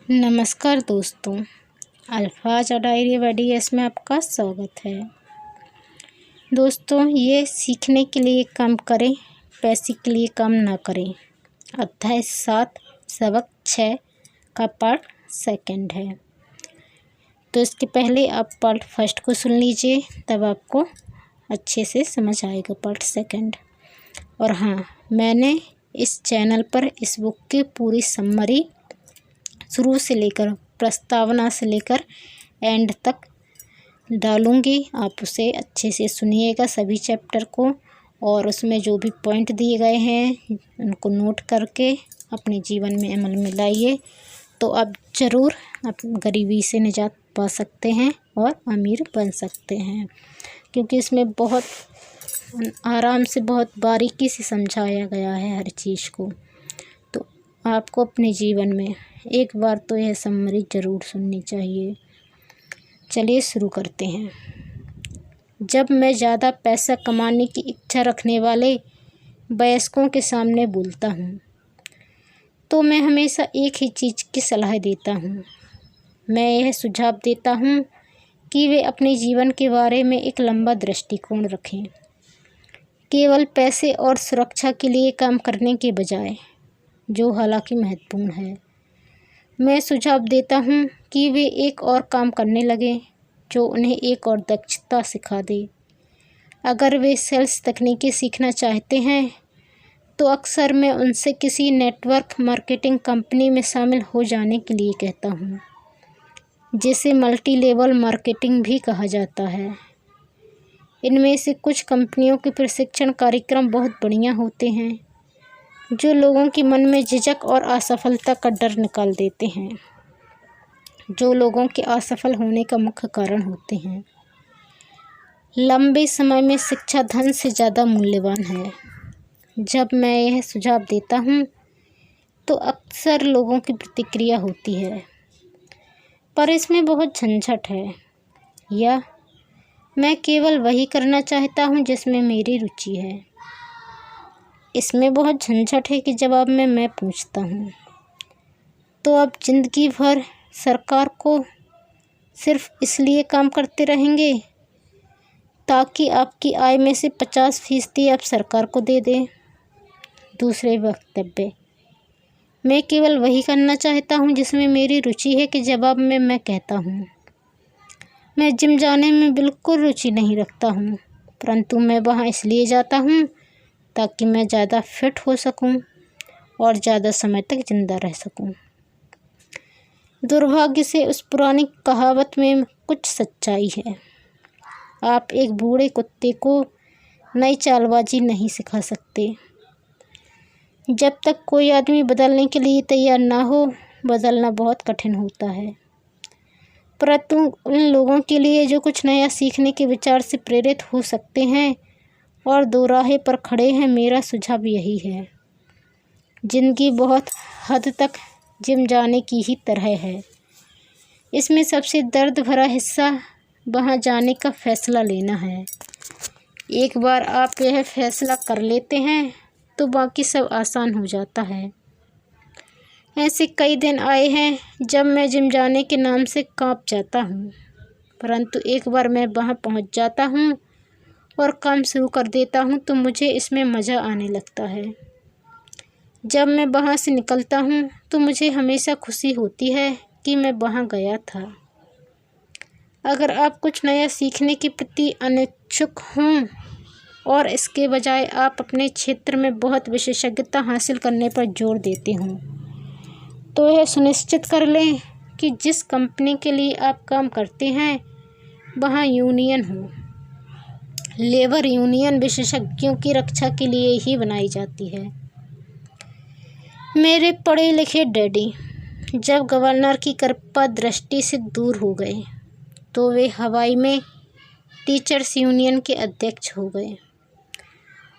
नमस्कार दोस्तों, अल्फाज डायरी वीडियोस में आपका स्वागत है। दोस्तों, ये सीखने के लिए काम करें, पैसे के लिए काम ना करें। अध्याय 7 सबक 6 का पार्ट 2 है। तो इसके पहले आप पार्ट 1 को सुन लीजिए, तब आपको अच्छे से समझ आएगा पार्ट 2। और हाँ, मैंने इस चैनल पर इस बुक की पूरी समरी शुरू से लेकर प्रस्तावना से लेकर एंड तक डालूँगी। आप उसे अच्छे से सुनिएगा सभी चैप्टर को, और उसमें जो भी पॉइंट दिए गए हैं उनको नोट करके अपने जीवन में अमल में लाइए, तो आप ज़रूर गरीबी से निजात पा सकते हैं और अमीर बन सकते हैं। क्योंकि इसमें बहुत आराम से, बहुत बारीकी से समझाया गया है हर चीज़ को। तो आपको अपने जीवन में एक बार तो यह समरी ज़रूर सुननी चाहिए। चलिए शुरू करते हैं। जब मैं ज़्यादा पैसा कमाने की इच्छा रखने वाले वयस्कों के सामने बोलता हूँ, तो मैं हमेशा एक ही चीज़ की सलाह देता हूँ। मैं यह सुझाव देता हूँ कि वे अपने जीवन के बारे में एक लंबा दृष्टिकोण रखें, केवल पैसे और सुरक्षा के लिए काम करने के बजाय, जो हालांकि महत्वपूर्ण है। मैं सुझाव देता हूँ कि वे एक और काम करने लगें जो उन्हें एक और दक्षता सिखा दे। अगर वे सेल्स तकनीकी सीखना चाहते हैं, तो अक्सर मैं उनसे किसी नेटवर्क मार्केटिंग कंपनी में शामिल हो जाने के लिए कहता हूँ, जिसे मल्टी लेवल मार्केटिंग भी कहा जाता है। इनमें से कुछ कंपनियों के प्रशिक्षण कार्यक्रम बहुत बढ़िया होते हैं, जो लोगों के मन में झिझक और असफलता का डर निकाल देते हैं, जो लोगों के असफल होने का मुख्य कारण होते हैं। लंबे समय में शिक्षा धन से ज़्यादा मूल्यवान है। जब मैं यह सुझाव देता हूँ, तो अक्सर लोगों की प्रतिक्रिया होती है, पर इसमें बहुत झंझट है, या मैं केवल वही करना चाहता हूँ जिसमें मेरी रुचि है। इसमें बहुत झंझट है कि जवाब में मैं पूछता हूँ, तो आप ज़िंदगी भर सरकार को सिर्फ इसलिए काम करते रहेंगे ताकि आपकी आय में से 50% आप सरकार को दे दें। दूसरे वक्तव्य, मैं केवल वही करना चाहता हूँ जिसमें मेरी रुचि है, कि जवाब में मैं कहता हूँ, मैं जिम जाने में बिल्कुल रुचि नहीं रखता हूँ, परंतु मैं वहाँ इसलिए जाता हूँ ताकि मैं ज़्यादा फिट हो सकूं और ज़्यादा समय तक ज़िंदा रह सकूं। दुर्भाग्य से उस पुरानी कहावत में कुछ सच्चाई है। आप एक बूढ़े कुत्ते को नई चालबाजी नहीं सिखा सकते। जब तक कोई आदमी बदलने के लिए तैयार ना हो, बदलना बहुत कठिन होता है। परंतु उन लोगों के लिए जो कुछ नया सीखने के विचार से प्रेरित हो सकते हैं और दो राहे पर खड़े हैं, मेरा सुझाव यही है। ज़िंदगी बहुत हद तक जिम जाने की ही तरह है। इसमें सबसे दर्द भरा हिस्सा वहाँ जाने का फ़ैसला लेना है। एक बार आप यह फ़ैसला कर लेते हैं, तो बाकी सब आसान हो जाता है। ऐसे कई दिन आए हैं जब मैं जिम जाने के नाम से काँप जाता हूँ, परंतु एक बार मैं वहाँ पहुँच जाता हूँ और काम शुरू कर देता हूँ, तो मुझे इसमें मज़ा आने लगता है। जब मैं वहाँ से निकलता हूँ, तो मुझे हमेशा खुशी होती है कि मैं वहाँ गया था। अगर आप कुछ नया सीखने के प्रति अनिच्छुक हों और इसके बजाय आप अपने क्षेत्र में बहुत विशेषज्ञता हासिल करने पर जोर देते हों, तो यह सुनिश्चित कर लें कि जिस कंपनी के लिए आप काम करते हैं वहाँ यूनियन हो। लेबर यूनियन विशेषज्ञों की रक्षा के लिए ही बनाई जाती है। मेरे पढ़े लिखे डैडी जब गवर्नर की कृपा दृष्टि से दूर हो गए, तो वे हवाई में टीचर्स यूनियन के अध्यक्ष हो गए।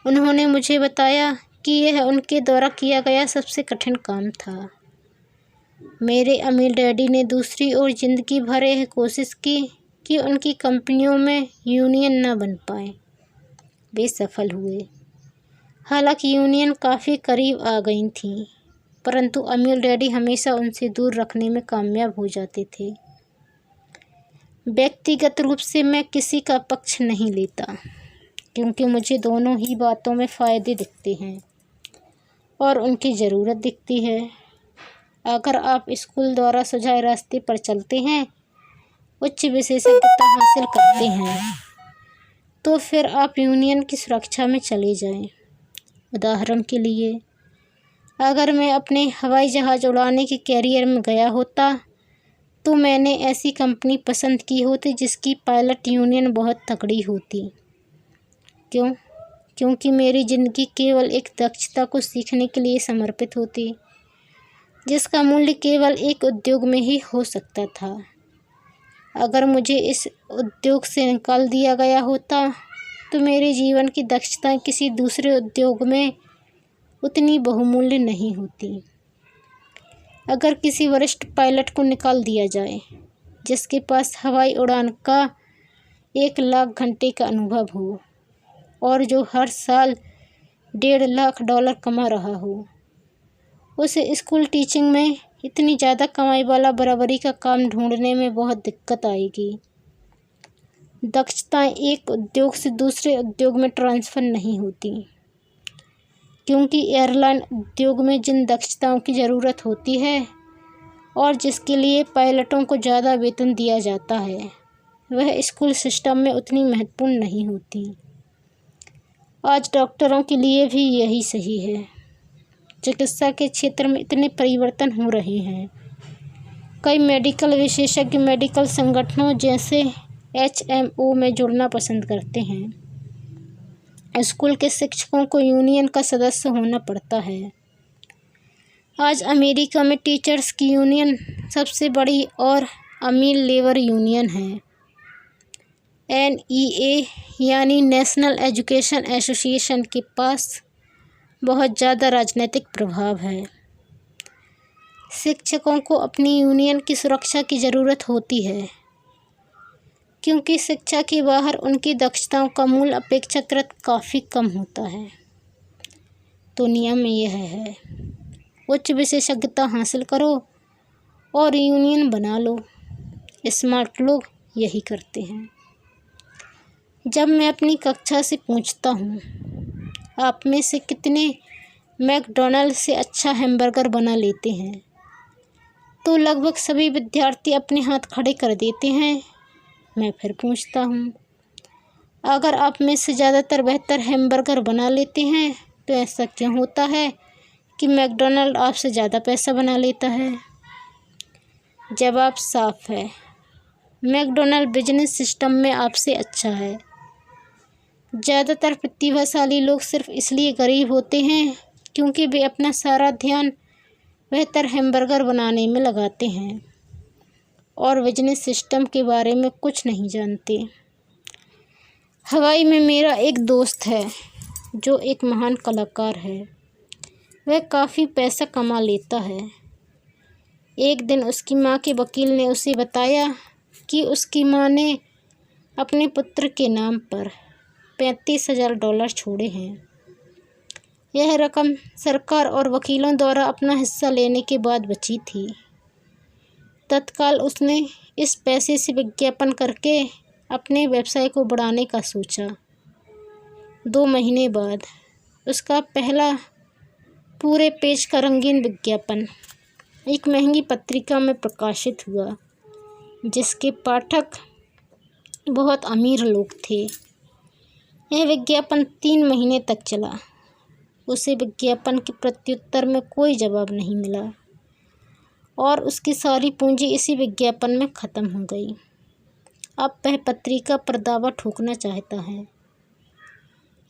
उन्होंने मुझे बताया कि यह उनके द्वारा किया गया सबसे कठिन काम था। मेरे अमीर डैडी ने दूसरी ओर जिंदगी भर यह कोशिश की कि उनकी कंपनियों में यूनियन न बन पाए। वे सफल हुए, हालांकि यूनियन काफ़ी करीब आ गई थी, परंतु अमीर डैडी हमेशा उनसे दूर रखने में कामयाब हो जाते थे। व्यक्तिगत रूप से मैं किसी का पक्ष नहीं लेता, क्योंकि मुझे दोनों ही बातों में फ़ायदे दिखते हैं और उनकी ज़रूरत दिखती है। अगर आप स्कूल द्वारा सुझाए रास्ते पर चलते हैं, उच्च विशेषज्ञता हासिल करते हैं, तो फिर आप यूनियन की सुरक्षा में चले जाएं। उदाहरण के लिए, अगर मैं अपने हवाई जहाज़ उड़ाने के कैरियर में गया होता तो मैंने ऐसी कंपनी पसंद की होती जिसकी पायलट यूनियन बहुत तगड़ी होती। क्यों? क्योंकि मेरी ज़िंदगी केवल एक दक्षता को सीखने के लिए समर्पित होती, जिसका मूल्य केवल एक उद्योग में ही हो सकता था। अगर मुझे इस उद्योग से निकाल दिया गया होता तो मेरे जीवन की दक्षताएं किसी दूसरे उद्योग में उतनी बहुमूल्य नहीं होती। अगर किसी वरिष्ठ पायलट को निकाल दिया जाए जिसके पास हवाई उड़ान का 1 लाख घंटे का अनुभव हो और जो हर साल $1.5 लाख कमा रहा हो, उसे स्कूल टीचिंग में इतनी ज़्यादा कमाई वाला बराबरी का काम ढूंढने में बहुत दिक्कत आएगी। दक्षताएं एक उद्योग से दूसरे उद्योग में ट्रांसफ़र नहीं होती, क्योंकि एयरलाइन उद्योग में जिन दक्षताओं की ज़रूरत होती है और जिसके लिए पायलटों को ज़्यादा वेतन दिया जाता है, वह स्कूल सिस्टम में उतनी महत्वपूर्ण नहीं होती। आज डॉक्टरों के लिए भी यही सही है। चिकित्सा के क्षेत्र में इतने परिवर्तन हो रहे हैं। कई मेडिकल विशेषज्ञ मेडिकल संगठनों जैसे HMO में जुड़ना पसंद करते हैं। स्कूल के शिक्षकों को यूनियन का सदस्य होना पड़ता है। आज अमेरिका में टीचर्स की यूनियन सबसे बड़ी और अमीर लेबर यूनियन है। NEA यानी नेशनल एजुकेशन एसोसिएशन के पास बहुत ज़्यादा राजनीतिक प्रभाव है। शिक्षकों को अपनी यूनियन की सुरक्षा की ज़रूरत होती है, क्योंकि शिक्षा के बाहर उनकी दक्षताओं का मूल्य अपेक्षाकृत काफ़ी कम होता है। तो नियम यह है, उच्च विशेषज्ञता हासिल करो और यूनियन बना लो। स्मार्ट लोग यही करते हैं। जब मैं अपनी कक्षा से पूछता हूँ, आप में से कितने मैकडॉनल्ड से अच्छा हैमबर्गर बना लेते हैं, तो लगभग सभी विद्यार्थी अपने हाथ खड़े कर देते हैं। मैं फिर पूछता हूँ, अगर आप में से ज़्यादातर बेहतर हैमबर्गर बना लेते हैं तो ऐसा क्यों होता है कि मैकडॉनल्ड आपसे ज़्यादा पैसा बना लेता है? जवाब साफ है, मैकडॉनल्ड बिजनेस सिस्टम में आपसे अच्छा है। ज़्यादातर प्रतिभाशाली लोग सिर्फ इसलिए गरीब होते हैं क्योंकि वे अपना सारा ध्यान बेहतर हैमबर्गर बनाने में लगाते हैं और बिजनेस सिस्टम के बारे में कुछ नहीं जानते। हवाई में मेरा एक दोस्त है जो एक महान कलाकार है। वह काफ़ी पैसा कमा लेता है। एक दिन उसकी माँ के वकील ने उसे बताया कि उसकी माँ ने अपने पुत्र के नाम पर $35,000 छोड़े हैं। यह रकम सरकार और वकीलों द्वारा अपना हिस्सा लेने के बाद बची थी। तत्काल उसने इस पैसे से विज्ञापन करके अपने व्यवसाय को बढ़ाने का सोचा। 2 महीने बाद उसका पहला पूरे पेज का रंगीन विज्ञापन एक महंगी पत्रिका में प्रकाशित हुआ, जिसके पाठक बहुत अमीर लोग थे। यह विज्ञापन 3 महीने तक चला। उसे विज्ञापन के प्रत्युत्तर में कोई जवाब नहीं मिला और उसकी सारी पूंजी इसी विज्ञापन में ख़त्म हो गई। अब वह पत्रिका पर दावा ठोकना चाहता है।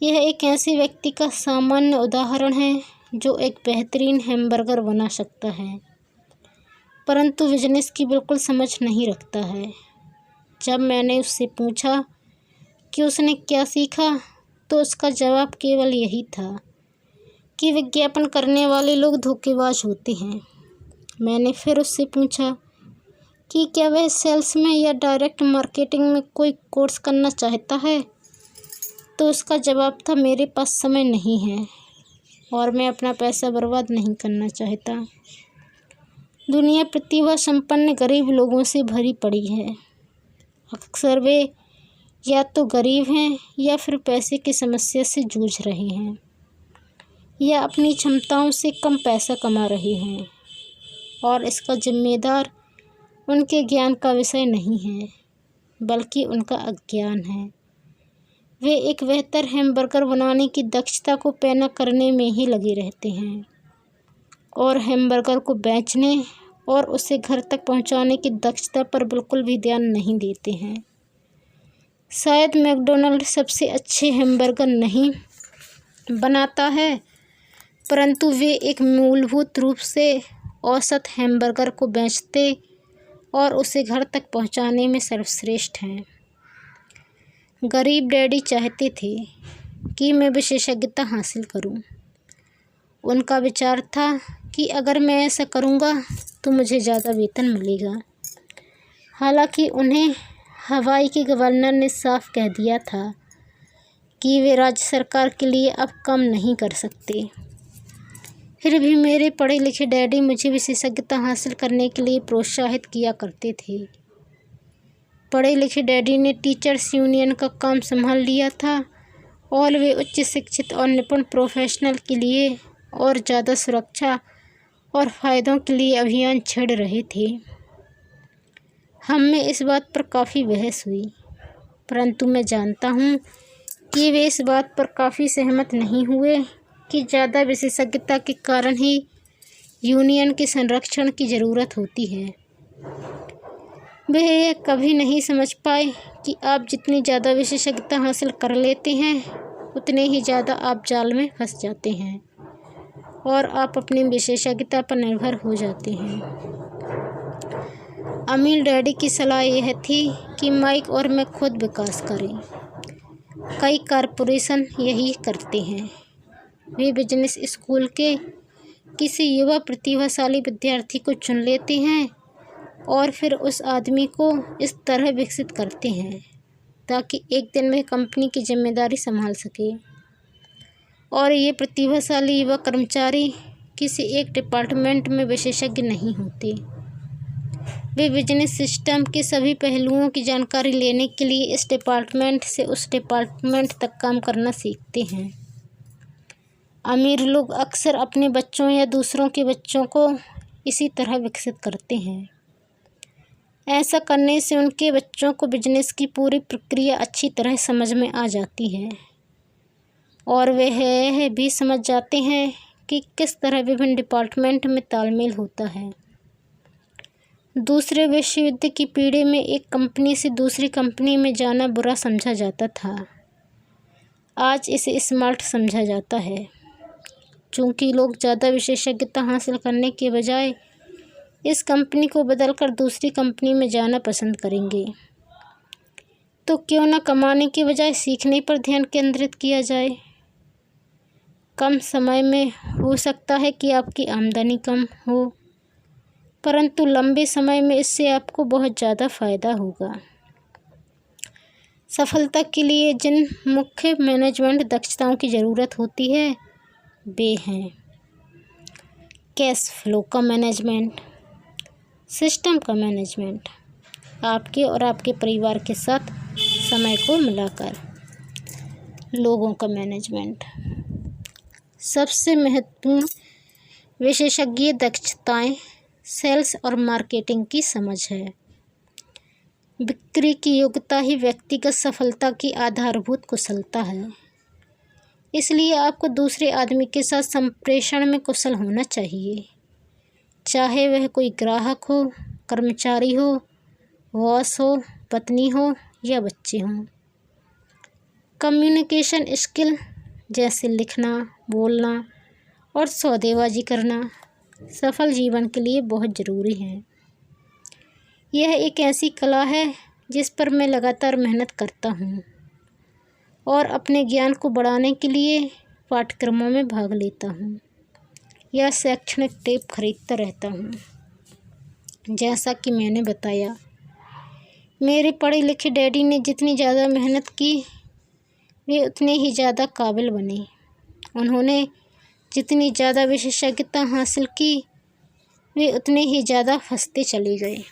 यह एक ऐसे व्यक्ति का सामान्य उदाहरण है जो एक बेहतरीन हैमबर्गर बना सकता है, परंतु बिजनेस की बिल्कुल समझ नहीं रखता है। जब मैंने उससे पूछा कि उसने क्या सीखा, तो उसका जवाब केवल यही था कि विज्ञापन करने वाले लोग धोखेबाज होते हैं। मैंने फिर उससे पूछा कि क्या वह सेल्स में या डायरेक्ट मार्केटिंग में कोई कोर्स करना चाहता है, तो उसका जवाब था, मेरे पास समय नहीं है। और मैं अपना पैसा बर्बाद नहीं करना चाहता। दुनिया प्रतिभा संपन्न गरीब लोगों से भरी पड़ी है। अक्सर वे या तो गरीब हैं या फिर पैसे की समस्या से जूझ रहे हैं या अपनी क्षमताओं से कम पैसा कमा रहे हैं, और इसका जिम्मेदार उनके ज्ञान का विषय नहीं है बल्कि उनका अज्ञान है। वे एक बेहतर हैमबर्गर बनाने की दक्षता को पैना करने में ही लगे रहते हैं और हैमबर्गर को बेचने और उसे घर तक पहुंचाने की दक्षता पर बिल्कुल भी ध्यान नहीं देते हैं। शायद मैकडॉनल्ड सबसे अच्छे हैमबर्गर नहीं बनाता है, परंतु वे एक मूलभूत रूप से औसत हैमबर्गर को बेचते और उसे घर तक पहुंचाने में सर्वश्रेष्ठ हैं। गरीब डैडी चाहते थे कि मैं विशेषज्ञता हासिल करूं। उनका विचार था कि अगर मैं ऐसा करूंगा तो मुझे ज़्यादा वेतन मिलेगा। हालांकि उन्हें हवाई के गवर्नर ने साफ कह दिया था कि वे राज्य सरकार के लिए अब कम नहीं कर सकते। फिर भी मेरे पढ़े लिखे डैडी मुझे विशेषज्ञता हासिल करने के लिए प्रोत्साहित किया करते थे। पढ़े लिखे डैडी ने टीचर्स यूनियन का काम संभाल लिया था और वे उच्च शिक्षित और निपुण प्रोफेशनल के लिए और ज़्यादा सुरक्षा और फ़ायदों के लिए अभियान छेड़ रहे थे। हम में इस बात पर काफ़ी बहस हुई, परंतु मैं जानता हूँ कि वे इस बात पर काफ़ी सहमत नहीं हुए कि ज़्यादा विशेषज्ञता के कारण ही यूनियन के संरक्षण की ज़रूरत होती है। वे यह कभी नहीं समझ पाए कि आप जितनी ज़्यादा विशेषज्ञता हासिल कर लेते हैं उतने ही ज़्यादा आप जाल में फंस जाते हैं और आप अपनी विशेषज्ञता पर निर्भर हो जाते हैं। अमीर डैडी की सलाह यह थी कि माइक और मैं खुद विकास करें। कई कॉरपोरेशन यही करते हैं। वे बिजनेस स्कूल के किसी युवा प्रतिभाशाली विद्यार्थी को चुन लेते हैं और फिर उस आदमी को इस तरह विकसित करते हैं ताकि एक दिन वह कंपनी की जिम्मेदारी संभाल सके। और ये प्रतिभाशाली युवा कर्मचारी किसी एक डिपार्टमेंट में विशेषज्ञ नहीं होते। वे बिजनेस सिस्टम के सभी पहलुओं की जानकारी लेने के लिए इस डिपार्टमेंट से उस डिपार्टमेंट तक काम करना सीखते हैं। अमीर लोग अक्सर अपने बच्चों या दूसरों के बच्चों को इसी तरह विकसित करते हैं। ऐसा करने से उनके बच्चों को बिजनेस की पूरी प्रक्रिया अच्छी तरह समझ में आ जाती है और वे यह भी समझ जाते हैं कि किस तरह विभिन्न डिपार्टमेंट में तालमेल होता है। दूसरे विश्व युद्ध की पीढ़ी में एक कंपनी से दूसरी कंपनी में जाना बुरा समझा जाता था। आज इसे स्मार्ट समझा जाता है, चूँकि लोग ज़्यादा विशेषज्ञता हासिल करने के बजाय इस कंपनी को बदलकर दूसरी कंपनी में जाना पसंद करेंगे। तो क्यों न कमाने के बजाय सीखने पर ध्यान केंद्रित किया जाए। कम समय में हो सकता है कि आपकी आमदनी कम हो, परंतु लंबे समय में इससे आपको बहुत ज़्यादा फ़ायदा होगा। सफलता के लिए जिन मुख्य मैनेजमेंट दक्षताओं की ज़रूरत होती है वे हैं कैश फ्लो का मैनेजमेंट, सिस्टम का मैनेजमेंट, आपके और आपके परिवार के साथ समय को मिलाकर, लोगों का मैनेजमेंट। सबसे महत्वपूर्ण विशेषज्ञ दक्षताएं सेल्स और मार्केटिंग की समझ है। बिक्री की योग्यता ही व्यक्तिगत सफलता की आधारभूत कुशलता है। इसलिए आपको दूसरे आदमी के साथ संप्रेषण में कुशल होना चाहिए, चाहे वह कोई ग्राहक हो, कर्मचारी हो, बॉस हो, पत्नी हो या बच्चे हों। कम्युनिकेशन स्किल जैसे लिखना, बोलना और सौदेबाजी करना सफल जीवन के लिए बहुत ज़रूरी है। यह एक ऐसी कला है जिस पर मैं लगातार मेहनत करता हूँ और अपने ज्ञान को बढ़ाने के लिए पाठ्यक्रमों में भाग लेता हूँ या शैक्षणिक टेप खरीदता रहता हूँ। जैसा कि मैंने बताया, मेरे पढ़े लिखे डैडी ने जितनी ज़्यादा मेहनत की वे उतने ही ज़्यादा काबिल बने। उन्होंने जितनी ज़्यादा विशेषज्ञता हासिल की, वे उतने ही ज़्यादा फंसते चले गए।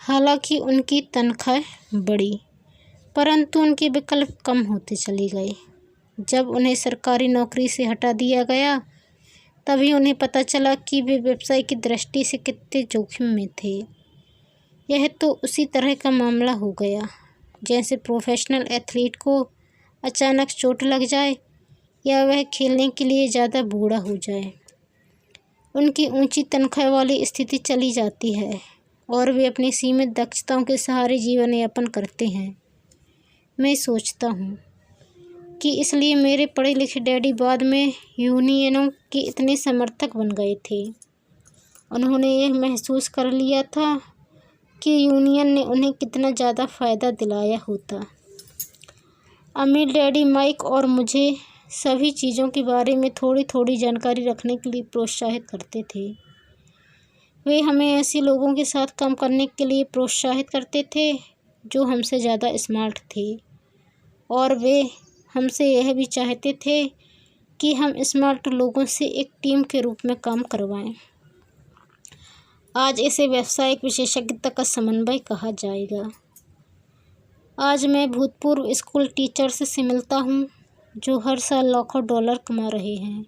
हालांकि उनकी तनख्वाह बढ़ी, परंतु उनके विकल्प कम होते चले गए। जब उन्हें सरकारी नौकरी से हटा दिया गया, तभी उन्हें पता चला कि वे व्यवसाय की दृष्टि से कितने जोखिम में थे। यह तो उसी तरह का मामला हो गया जैसे प्रोफेशनल एथलीट को अचानक चोट लग जाए या वह खेलने के लिए ज़्यादा बूढ़ा हो जाए। उनकी ऊंची तनख्वाह वाली स्थिति चली जाती है और वे अपनी सीमित दक्षताओं के सहारे जीवन यापन करते हैं। मैं सोचता हूँ कि इसलिए मेरे पढ़े लिखे डैडी बाद में यूनियनों के इतने समर्थक बन गए थे। उन्होंने यह महसूस कर लिया था कि यूनियन ने उन्हें कितना ज़्यादा फ़ायदा दिलाया होता। अमीर डैडी माइक और मुझे सभी चीज़ों के बारे में थोड़ी थोड़ी जानकारी रखने के लिए प्रोत्साहित करते थे। वे हमें ऐसे लोगों के साथ काम करने के लिए प्रोत्साहित करते थे जो हमसे ज़्यादा स्मार्ट थे, और वे हमसे यह भी चाहते थे कि हम स्मार्ट लोगों से एक टीम के रूप में काम करवाएं। आज इसे व्यावसायिक विशेषज्ञता का समन्वय कहा जाएगा। आज मैं भूतपूर्व स्कूल टीचर्स से मिलता हूँ जो हर साल लाखों डॉलर कमा रहे हैं।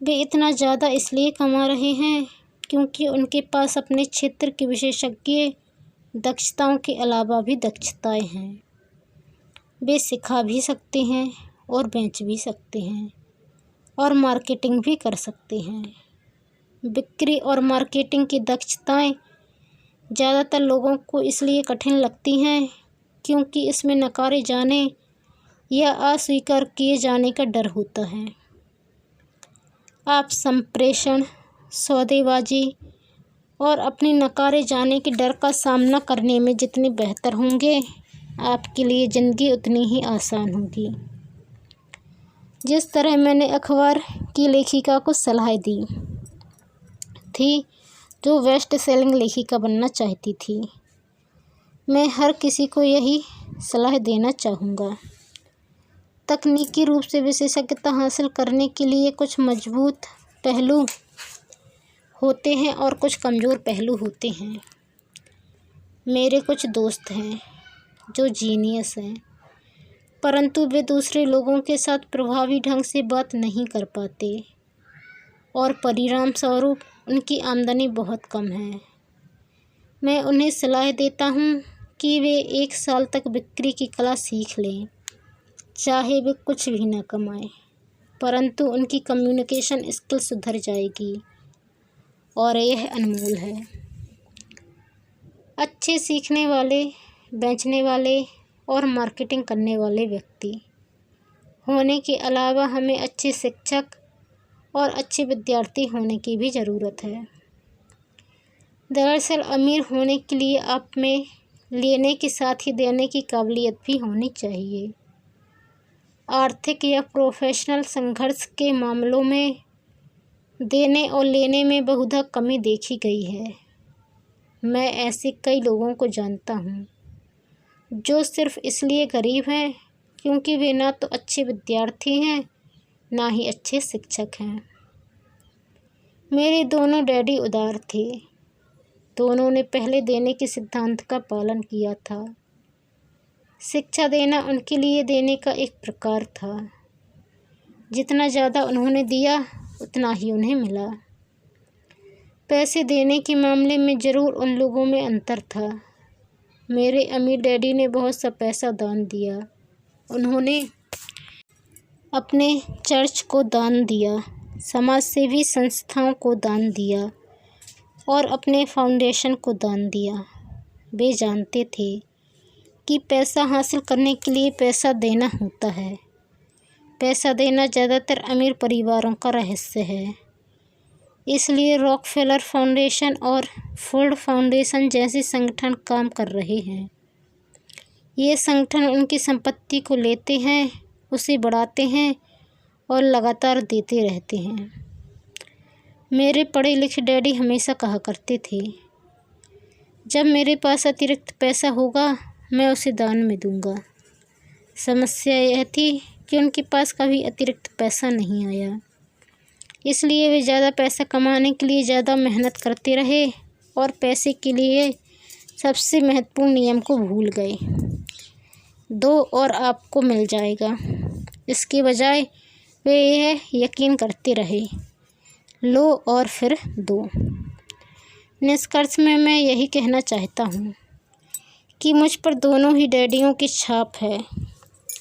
वे इतना ज़्यादा इसलिए कमा रहे हैं क्योंकि उनके पास अपने क्षेत्र के विशेषज्ञ दक्षताओं के अलावा भी दक्षताएं हैं। वे सिखा भी सकते हैं और बेच भी सकते हैं और मार्केटिंग भी कर सकते हैं। बिक्री और मार्केटिंग की दक्षताएं ज़्यादातर लोगों को इसलिए कठिन लगती हैं क्योंकि इसमें नकारे जाने या अस्वीकार किए जाने का डर होता है। आप संप्रेषण, सौदेबाजी और अपने नकारे जाने के डर का सामना करने में जितने बेहतर होंगे, आपके लिए ज़िंदगी उतनी ही आसान होगी। जिस तरह मैंने अखबार की लेखिका को सलाह दी थी जो बेस्ट सेलिंग लेखिका बनना चाहती थी, मैं हर किसी को यही सलाह देना चाहूँगा। तकनीकी रूप से विशेषज्ञता हासिल करने के लिए कुछ मजबूत पहलू होते हैं और कुछ कमज़ोर पहलू होते हैं। मेरे कुछ दोस्त हैं जो जीनियस हैं, परंतु वे दूसरे लोगों के साथ प्रभावी ढंग से बात नहीं कर पाते और परिणाम स्वरूप उनकी आमदनी बहुत कम है। मैं उन्हें सलाह देता हूँ कि वे 1 साल तक बिक्री की कला सीख लें, चाहे वे कुछ भी न कमाएं, परंतु उनकी कम्युनिकेशन स्किल सुधर जाएगी और यह अनमोल है। अच्छे सीखने वाले, बेचने वाले और मार्केटिंग करने वाले व्यक्ति होने के अलावा हमें अच्छे शिक्षक और अच्छे विद्यार्थी होने की भी ज़रूरत है। दरअसल अमीर होने के लिए आप में लेने के साथ ही देने की काबिलियत भी होनी चाहिए। आर्थिक या प्रोफेशनल संघर्ष के मामलों में देने और लेने में बहुधा कमी देखी गई है। मैं ऐसे कई लोगों को जानता हूँ जो सिर्फ इसलिए गरीब हैं क्योंकि वे ना तो अच्छे विद्यार्थी हैं ना ही अच्छे शिक्षक हैं। मेरे दोनों डैडी उदार थे। दोनों ने पहले देने के सिद्धांत का पालन किया था। शिक्षा देना उनके लिए देने का एक प्रकार था। जितना ज़्यादा उन्होंने दिया उतना ही उन्हें मिला। पैसे देने के मामले में ज़रूर उन लोगों में अंतर था। मेरे अमीर डैडी ने बहुत सा पैसा दान दिया। उन्होंने अपने चर्च को दान दिया, समाज सेवी संस्थाओं को दान दिया और अपने फाउंडेशन को दान दिया। वे जानते थे कि पैसा हासिल करने के लिए पैसा देना होता है। पैसा देना ज़्यादातर अमीर परिवारों का रहस्य है। इसलिए रॉकफेलर फाउंडेशन और फोर्ड फाउंडेशन जैसे संगठन काम कर रहे हैं। ये संगठन उनकी संपत्ति को लेते हैं, उसे बढ़ाते हैं और लगातार देते रहते हैं। मेरे पढ़े लिखे डैडी हमेशा कहा करते थे, जब मेरे पास अतिरिक्त पैसा होगा मैं उसे दान में दूंगा। समस्या यह थी कि उनके पास कभी अतिरिक्त पैसा नहीं आया। इसलिए वे ज़्यादा पैसा कमाने के लिए ज़्यादा मेहनत करते रहे और पैसे के लिए सबसे महत्वपूर्ण नियम को भूल गए। दो और आपको मिल जाएगा। इसके बजाय वे यह यकीन करते रहे, लो और फिर दो। निष्कर्ष में मैं यही कहना चाहता हूँ कि मुझ पर दोनों ही डैडियों की छाप है।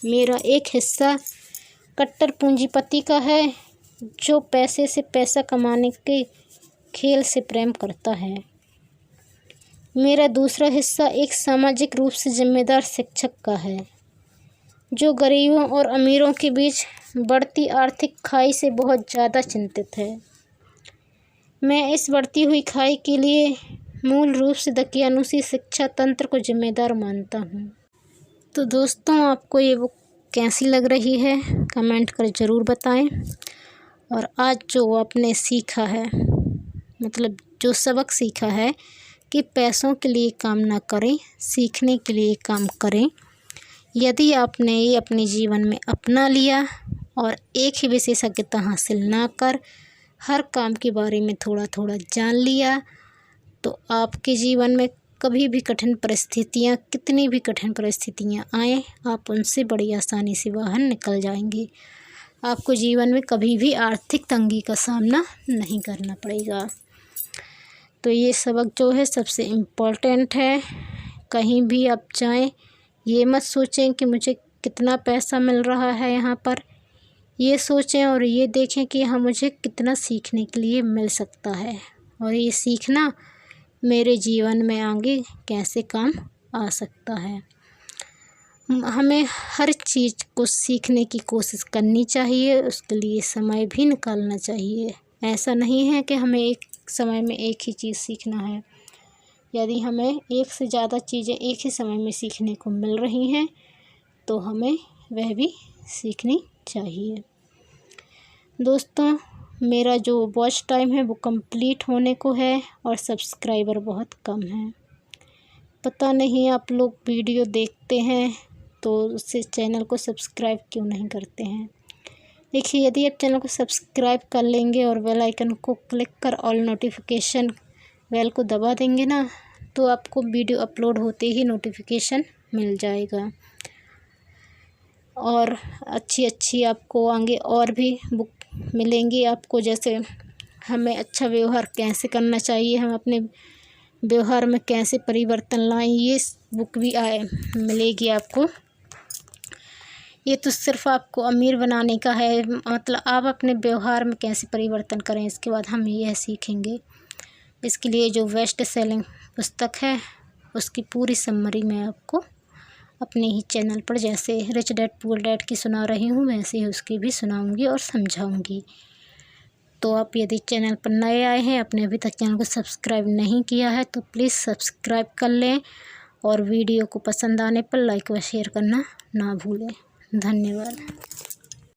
मेरा एक हिस्सा कट्टर पूंजीपति का है जो पैसे से पैसा कमाने के खेल से प्रेम करता है। मेरा दूसरा हिस्सा एक सामाजिक रूप से जिम्मेदार शिक्षक का है जो गरीबों और अमीरों के बीच बढ़ती आर्थिक खाई से बहुत ज़्यादा चिंतित है। मैं इस बढ़ती हुई खाई के लिए मूल रूप से दकियानुसी शिक्षा तंत्र को जिम्मेदार मानता हूँ। तो दोस्तों, आपको ये बुक कैसी लग रही है कमेंट कर ज़रूर बताएं। और आज जो आपने सीखा है, मतलब जो सबक सीखा है कि पैसों के लिए काम ना करें, सीखने के लिए काम करें। यदि आपने ये अपने जीवन में अपना लिया और एक ही विशेषज्ञता हासिल ना कर हर काम के बारे में थोड़ा थोड़ा जान लिया, तो आपके जीवन में कभी भी कठिन परिस्थितियाँ, कितनी भी कठिन परिस्थितियाँ आएँ, आप उनसे बड़ी आसानी से बाहर निकल जाएंगे। आपको जीवन में कभी भी आर्थिक तंगी का सामना नहीं करना पड़ेगा। तो ये सबक जो है सबसे इम्पोर्टेंट है। कहीं भी आप जाएं, ये मत सोचें कि मुझे कितना पैसा मिल रहा है यहाँ पर। ये सोचें और ये देखें कि हाँ, मुझे कितना सीखने के लिए मिल सकता है और ये सीखना मेरे जीवन में आगे कैसे काम आ सकता है। हमें हर चीज़ को सीखने की कोशिश करनी चाहिए, उसके लिए समय भी निकालना चाहिए। ऐसा नहीं है कि हमें एक समय में एक ही चीज़ सीखना है। यदि हमें एक से ज़्यादा चीज़ें एक ही समय में सीखने को मिल रही हैं तो हमें वह भी सीखनी चाहिए। दोस्तों, मेरा जो वॉच टाइम है वो कंप्लीट होने को है और सब्सक्राइबर बहुत कम हैं। पता नहीं आप लोग वीडियो देखते हैं तो उससे चैनल को सब्सक्राइब क्यों नहीं करते हैं। देखिए, यदि आप चैनल को सब्सक्राइब कर लेंगे और बेल आइकन को क्लिक कर ऑल नोटिफिकेशन बेल को दबा देंगे ना, तो आपको वीडियो अपलोड होते ही नोटिफिकेशन मिल जाएगा। और अच्छी आपको आगे और भी बुक मिलेंगी आपको, जैसे हमें अच्छा व्यवहार कैसे करना चाहिए, हम अपने व्यवहार में कैसे परिवर्तन लाएं, ये बुक भी मिलेगी आपको। ये तो सिर्फ आपको अमीर बनाने का है, मतलब आप अपने व्यवहार में कैसे परिवर्तन करें, इसके बाद हम यह सीखेंगे। इसके लिए जो बेस्ट सेलिंग पुस्तक है उसकी पूरी समरी मैं आपको अपने ही चैनल पर, जैसे रिच डैड पुअर डैड की सुना रही हूँ, वैसे ही उसकी भी सुनाऊँगी और समझाऊँगी। तो आप यदि चैनल पर नए आए हैं, आपने अभी तक चैनल को सब्सक्राइब नहीं किया है, तो प्लीज़ सब्सक्राइब कर लें और वीडियो को पसंद आने पर लाइक व शेयर करना ना भूलें। धन्यवाद।